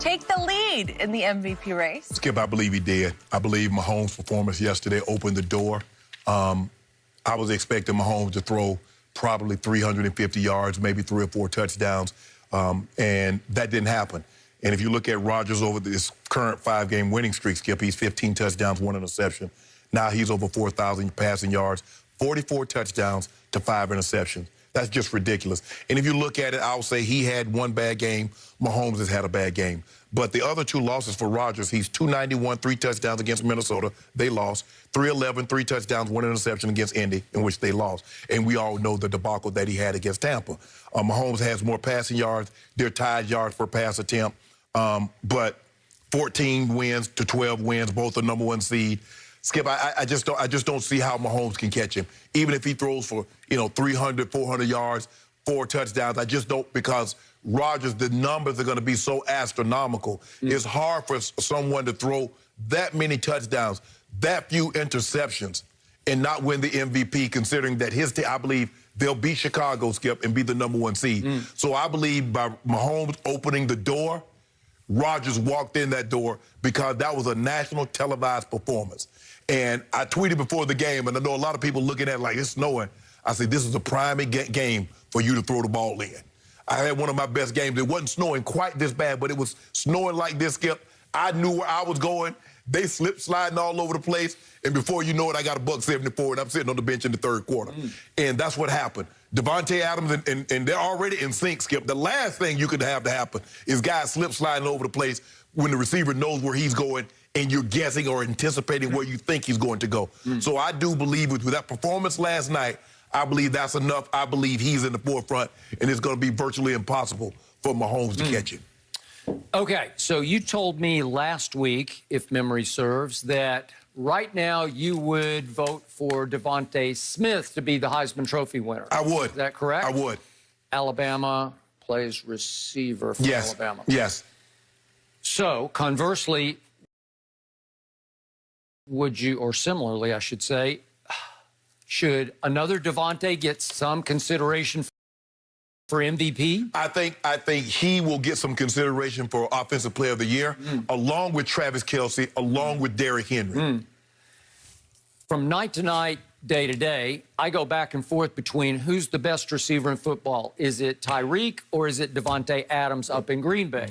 take the lead in the MVP race? Skip, I believe he did. I believe Mahomes' performance yesterday opened the door. I was expecting Mahomes to throw probably 350 yards, maybe 3 or 4 touchdowns, and that didn't happen. And if you look at Rodgers over this current 5-game winning streak, Skip, he's 15 touchdowns, 1 interception. Now he's over 4,000 passing yards, 44 touchdowns to 5 interceptions. That's just ridiculous. And if you look at it, I'll say he had 1 bad game. Mahomes has had a bad game. But the other 2 losses for Rodgers, he's 291, 3 touchdowns against Minnesota. They lost. 311, 3 touchdowns, 1 interception against Indy, in which they lost. And we all know the debacle that he had against Tampa. Mahomes has more passing yards. They're tied yards per pass attempt. But 14 wins to 12 wins, both the #1 seed. Skip, I just don't see how Mahomes can catch him. Even if he throws for, 300, 400 yards, 4 touchdowns, I just don't, because Rodgers, the numbers are going to be so astronomical. It's hard for someone to throw that many touchdowns, that few interceptions, and not win the MVP, considering that his team, I believe they'll beat Chicago, Skip, and be the #1 seed. So I believe by Mahomes opening the door, Rodgers walked in that door, because that was a national televised performance. And I tweeted before the game, and I know a lot of people looking at it like it's snowing. I said, this is a prime game for you to throw the ball in. I had one of my best games. It wasn't snowing quite this bad, but it was snowing like this, Skip. I knew where I was going. They slipped sliding all over the place, and before you know it, I got a $174, and I'm sitting on the bench in the 3rd quarter. And that's what happened. Devontae Adams, and they're already in sync, Skip. The last thing you could have to happen is guys slip sliding over the place when the receiver knows where he's going, and you're guessing or anticipating where you think he's going to go. So I do believe with that performance last night, I believe that's enough. I believe he's in the forefront, and it's going to be virtually impossible for Mahomes to catch him. Okay, so you told me last week, if memory serves, that right now you would vote for Devontae Smith to be the Heisman Trophy winner. I would. Is that correct? I would. Alabama plays receiver for Alabama. Yes. So, conversely, would you, or similarly, I should say, should another Devontae get some consideration for MVP? I think he will get some consideration for Offensive Player of the Year, along with Travis Kelce, along with Derrick Henry. From night to night, day to day, I go back and forth between who's the best receiver in football. Is it Tyreek or is it Devontae Adams up in Green Bay?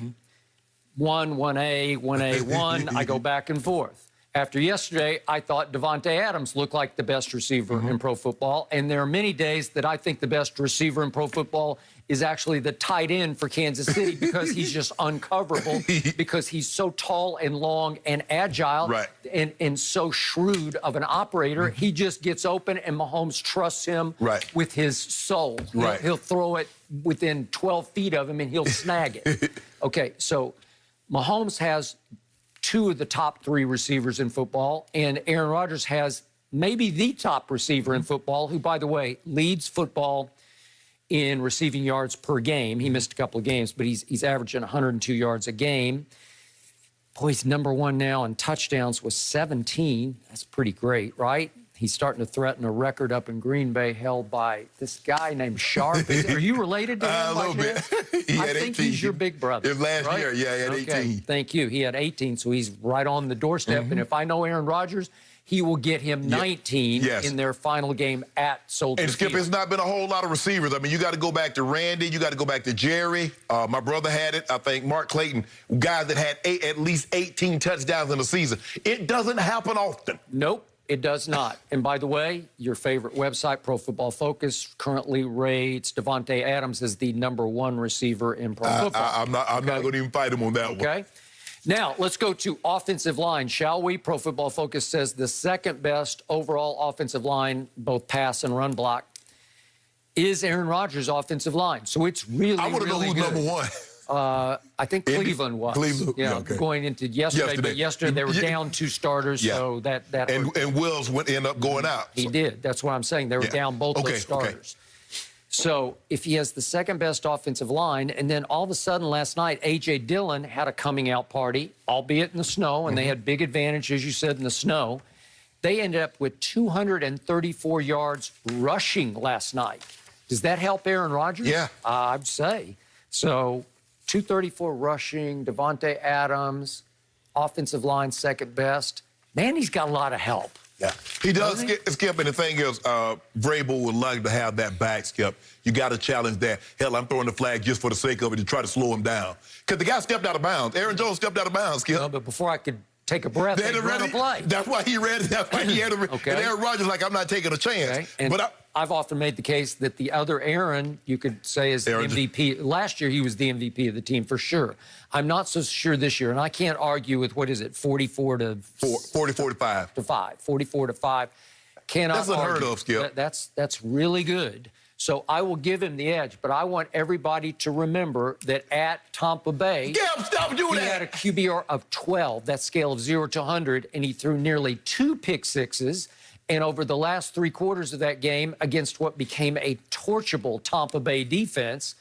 1A, 1A, I go back and forth. After yesterday, I thought Devontae Adams looked like the best receiver in pro football, and there are many days that I think the best receiver in pro football is actually the tight end for Kansas City, because he's just uncoverable, because he's so tall and long and agile, and so shrewd of an operator. He just gets open, and Mahomes trusts him with his soul. He'll throw it within 12 feet of him, and he'll snag it. Okay, so Mahomes has 2 of the top 3 receivers in football, and Aaron Rodgers has maybe the top receiver in football, who, by the way, leads football in receiving yards per game. He missed a couple of games, but he's averaging 102 yards a game. Boy, he's #1 now in touchdowns with 17. That's pretty great, right? He's starting to threaten a record up in Green Bay held by this guy named Sharp. Are you related to him? A little bit. He had 18. I think he's your big brother. It was last year. Yeah, he had 18. Thank you. He had 18, so he's right on the doorstep. And if I know Aaron Rodgers, he will get him 19 in their final game at Soldier Field. And Skip, it's not been a whole lot of receivers. I mean, you got to go back to Randy. You got to go back to Jerry. My brother had it. I think Mark Clayton, guys that had at least 18 touchdowns in a season. It doesn't happen often. Nope. It does not. And by the way, your favorite website, Pro Football Focus, currently rates Devontae Adams as the #1 receiver in pro football. I'm not going to even fight him on that one. Okay. Now, let's go to offensive line, shall we? Pro Football Focus says the second best overall offensive line, both pass and run block, is Aaron Rodgers' offensive line. So it's really, I want to know who's #1. I think Cleveland was. Cleveland, going into yesterday. But yesterday they were down 2 starters, so that and Wills ended up going out. He did. That's what I'm saying. They were down both those starters. So if he has the second best offensive line, and then all of a sudden last night, A.J. Dillon had a coming out party, albeit in the snow, and they had big advantage, as you said, in the snow. They ended up with 234 yards rushing last night. Does that help Aaron Rodgers? Yeah. I'd say. So 234 rushing, Davante Adams, offensive line second best. Man, he's got a lot of help. Yeah, he does, Skip, and the thing is, Vrabel would like to have that back, Skip. You got to challenge that. Hell, I'm throwing the flag just for the sake of it to try to slow him down. Because the guy stepped out of bounds. Aaron Jones stepped out of bounds, Skip. No, but before I could take a breath, they run a play. That's why he read it. That's why he had to. Okay. And Aaron Rodgers like, I'm not taking a chance. Okay. And I've often made the case that the other Aaron, you could say, is the MVP. Last year, he was the MVP of the team for sure. I'm not so sure this year, and I can't argue with, what is it, 44 to 5. 44 to 5. Cannot That's unheard of, Skip. That's really good. So I will give him the edge, but I want everybody to remember that at Tampa Bay, stop doing he that. had a QBR of 12, that scale of 0 to 100, and he threw nearly 2 pick sixes. And over the last 3 quarters of that game, against what became a torchable Tampa Bay defense,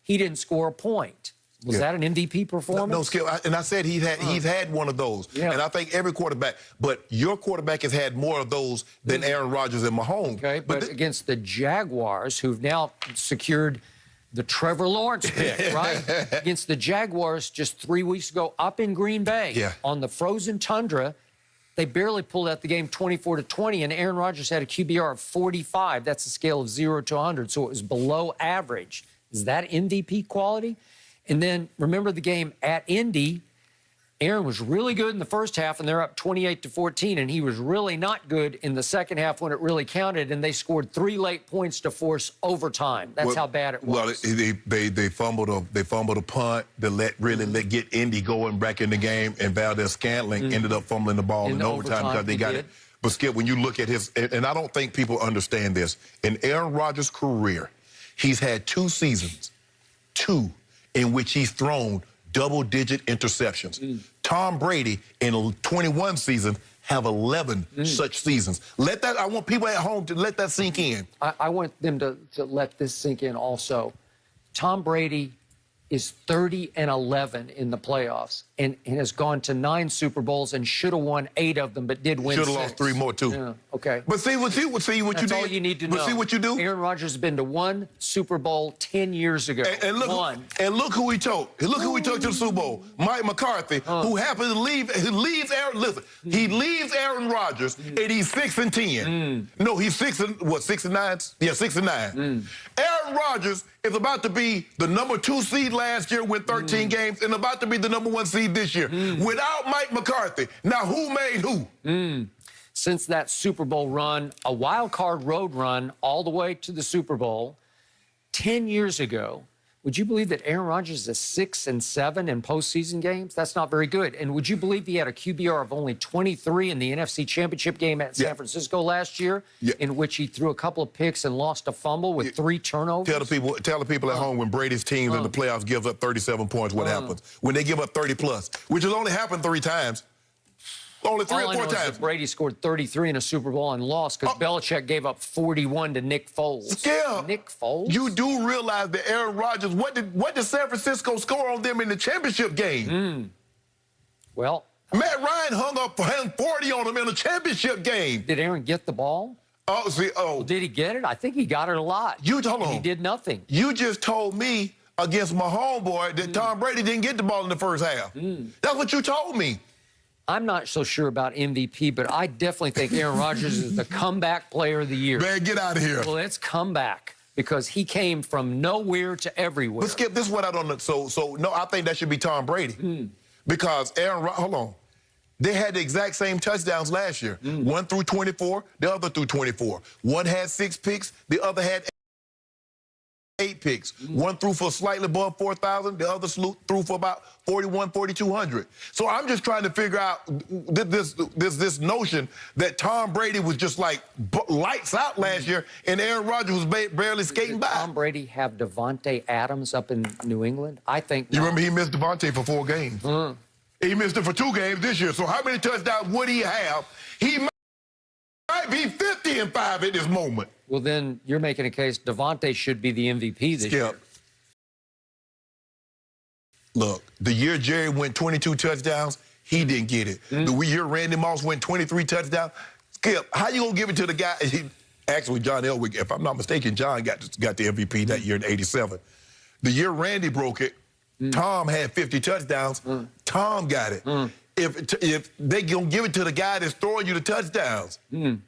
he didn't score a point. Was that an MVP performance? No, Skip. And I said he's had one of those. Yeah. And I think every quarterback. But your quarterback has had more of those than Aaron Rodgers and Mahomes. Okay, but against the Jaguars, who've now secured the Trevor Lawrence pick, right? Against the Jaguars just 3 weeks ago up in Green Bay on the frozen tundra, they barely pulled out the game 24-20, and Aaron Rodgers had a QBR of 45. That's a scale of 0 to 100, so it was below average. Is that MVP quality? And then remember the game at Indy. Aaron was really good in the first half, and they're up 28-14, and he was really not good in the second half when it really counted, and they scored 3 late points to force overtime. That's how bad it was. Well, they fumbled a punt that let get Indy going back in the game, and Valdez-Scantling ended up fumbling the ball in overtime because they got it. But Skip, when you look at his, and I don't think people understand this, in Aaron Rodgers' career, he's had 2 seasons, in which he's thrown double-digit interceptions. Tom Brady, in 21 seasons, have 11 such seasons. I want people at home to let that sink in. I want them to let this sink in also. Tom Brady is 30-11 in the playoffs and has gone to 9 Super Bowls and should have won 8 of them, but did win 6. Should have lost 3 more, too. Yeah, okay. But see what you did. That's all you need to know. But see what you do? Aaron Rodgers has been to 1 Super Bowl 10 years ago. And look who he took. Look who he took to the Super Bowl. Mike McCarthy, who happened to leave. He leaves Aaron. Listen, he leaves Aaron Rodgers, and he's 6-10. No, he's 6-9. Yeah, 6-9. Aaron Rodgers is about to be the number 2 seed last year, win 13 games, and about to be the number 1 seed this year. Without Mike McCarthy. Now, who made who? Since that Super Bowl run, a wild card road run all the way to the Super Bowl, 10 years ago, would you believe that Aaron Rodgers is 6-7 in postseason games? That's not very good. And would you believe he had a QBR of only 23 in the NFC Championship game at San Francisco last year, in which he threw a couple of picks and lost a fumble with 3 turnovers? Tell the people at home, when Brady's teams in the playoffs gives up 37 points, what happens? When they give up 30-plus, which has only happened 3 times. Only 3 or 4 times. Brady scored 33 in a Super Bowl and lost because Belichick gave up 41 to Nick Foles. Nick Foles? You do realize that Aaron Rodgers, what did San Francisco score on them in the championship game? Well, Matt Ryan hung up 40 on them in a championship game. Did Aaron get the ball? Well, did he get it? I think he got it a lot. Hold on. He did nothing. You just told me against my homeboy that Tom Brady didn't get the ball in the first half. That's what you told me. I'm not so sure about MVP, but I definitely think Aaron Rodgers is the comeback player of the year. Man, get out of here. Well, let's come back because he came from nowhere to everywhere. But Skip, this is what I don't know. So no, I think that should be Tom Brady. Because hold on. They had the exact same touchdowns last year. 1 through 24, the other through 24. One had 6 picks, the other had 8 picks. One threw for slightly above 4,000. The other threw for about 4,200. So I'm just trying to figure out this notion that Tom Brady was just like lights out last year, and Aaron Rodgers was barely skating by. Did Tom Brady have Davante Adams up in New England? I think not. You remember he missed Davante for 4 games. He missed it for 2 games this year. So how many touchdowns would he have? He might be 50-5 at this moment. Well, then you're making a case Davante should be the MVP this year. Look, the year Jerry went 22 touchdowns, he didn't get it. The year Randy Moss went 23 touchdowns, Skip, how you going to give it to the guy? Actually, John Elway, if I'm not mistaken, John got the MVP that year in '87. The year Randy broke it, Tom had 50 touchdowns. Tom got it. If they gonna give it to the guy that's throwing you the touchdowns. And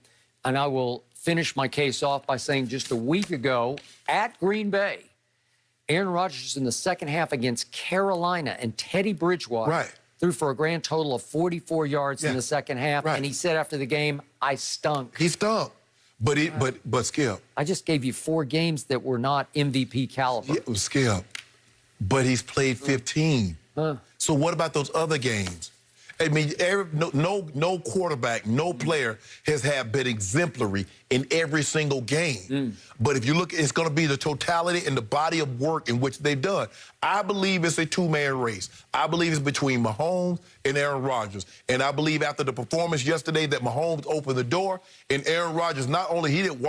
I will finish my case off by saying just a week ago at Green Bay, Aaron Rodgers in the second half against Carolina and Teddy Bridgewater threw for a grand total of 44 yards in the second half. And he said after the game, I stunk. He stunk. But Skip. I just gave you 4 games that were not MVP caliber. Yeah, Skip. But he's played 15. So what about those other games? I mean, no quarterback, no player has been exemplary in every single game. But if you look, it's going to be the totality and the body of work in which they've done. I believe it's a two-man race. I believe it's between Mahomes and Aaron Rodgers. And I believe after the performance yesterday that Mahomes opened the door and Aaron Rodgers, not only he didn't walk